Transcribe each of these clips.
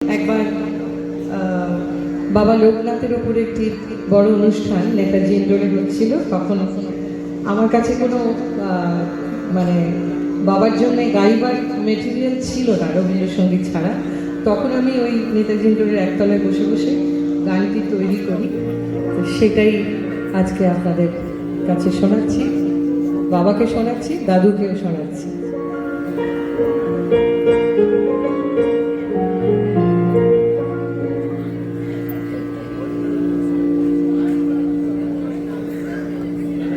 একবার বাবা লোকনাথের উপরে একটি বড় অনুষ্ঠান নেতাজি ইন্ডোরে হচ্ছিল। তখন আমার কাছে কোনো মানে বাবার জন্য গাইবার মেটেরিয়াল ছিল না রবীন্দ্রসঙ্গীত ছাড়া। তখন আমি ওই নেতাজি ইন্ডোরের একতলায় বসে বসে গানটি তৈরি করি। তো সেটাই আজকে আপনাদের কাছে শোনাচ্ছি, বাবাকে শোনাচ্ছি, দাদুকেও শোনাচ্ছি।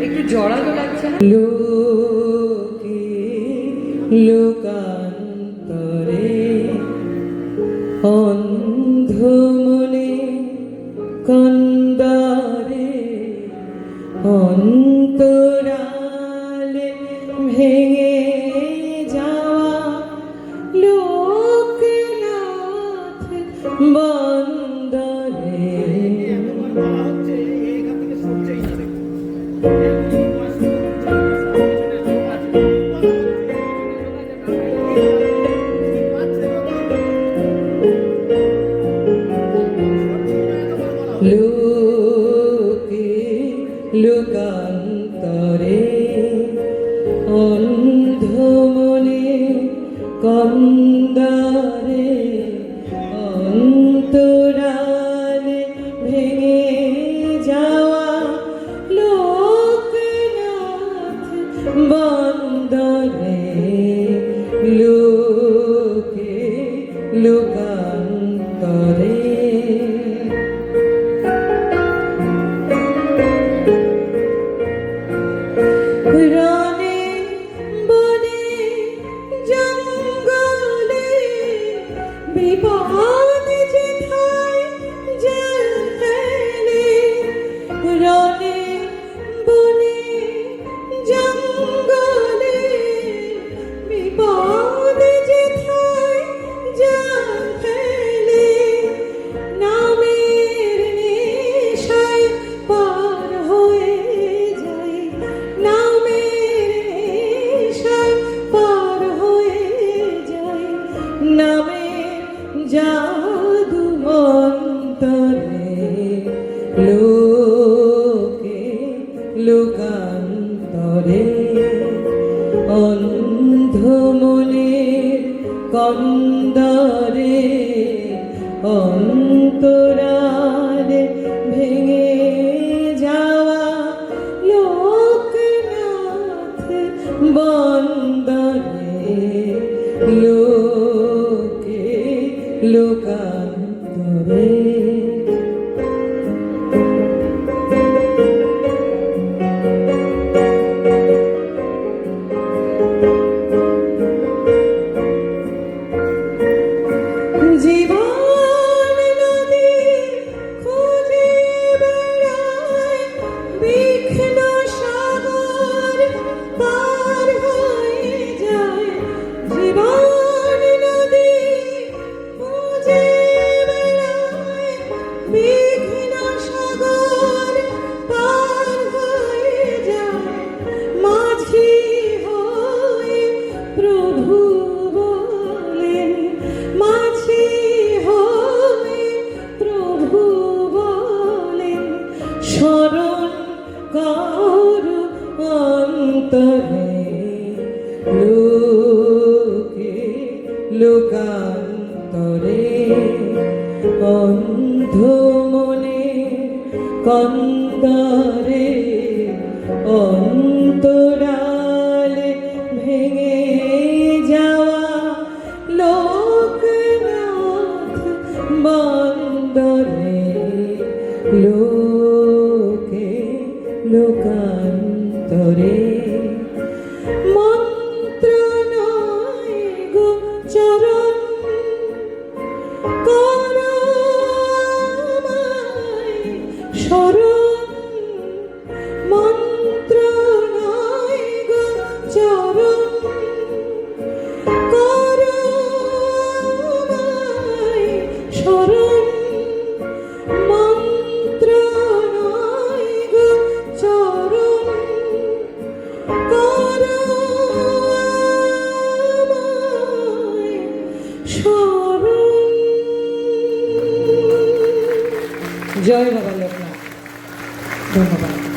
একটু জড়ানো লাগছে না? লোকে লোকান্তরে অন্ধ মনে কন্দারে অন্তরালে ভেঙে যাওয়া লোকনাথ বন্দরে লোকে লোকান্তরে অন্ধ মনে কন্দারে অন্তরালে ভেঙে যাওয়া লোকনাথ বন্দরে লোকে লোকান্তরে রনে বনে জঙ্গলে বিপদ যেথায় যেখানে রনে বনে জঙ্গলে বিপদ যেথায় যেখানে নামের নেশায় পার হয়ে যায়, নামের নেশায় পার হয়ে যায়, নামের জাদু অন্তরে লোকে লোকান্তরে অন্ধ মনের কন্দরে অন্তরালে ভেঙে যাওয়া লোকনাথ বন্দরে লোকে লোকান্তরে জীবন নদী খুঁজে বেড়ায় বিঘ্ন সাগর পার হয়ে যায়, জীবন নদী খুঁজে বেড়ায় বিঘ্ন সাগর পার হয়ে যায়, মাঝি হয়ে প্রভু বলেন, মাঝি হয়ে প্রভু বলেন শরণ কর অন্তরে লোকে লোকান্তরে অন্ধ মনে কন্দরে অন্তরালে ভেঙে যাওয়া লোকনাথ বন্দরে লোকে লোকান্তরে মন্ত্র নয় গো চরণ করো আমায় শরণ জয় বাবা লোকনাথ। ধন্যবাদ।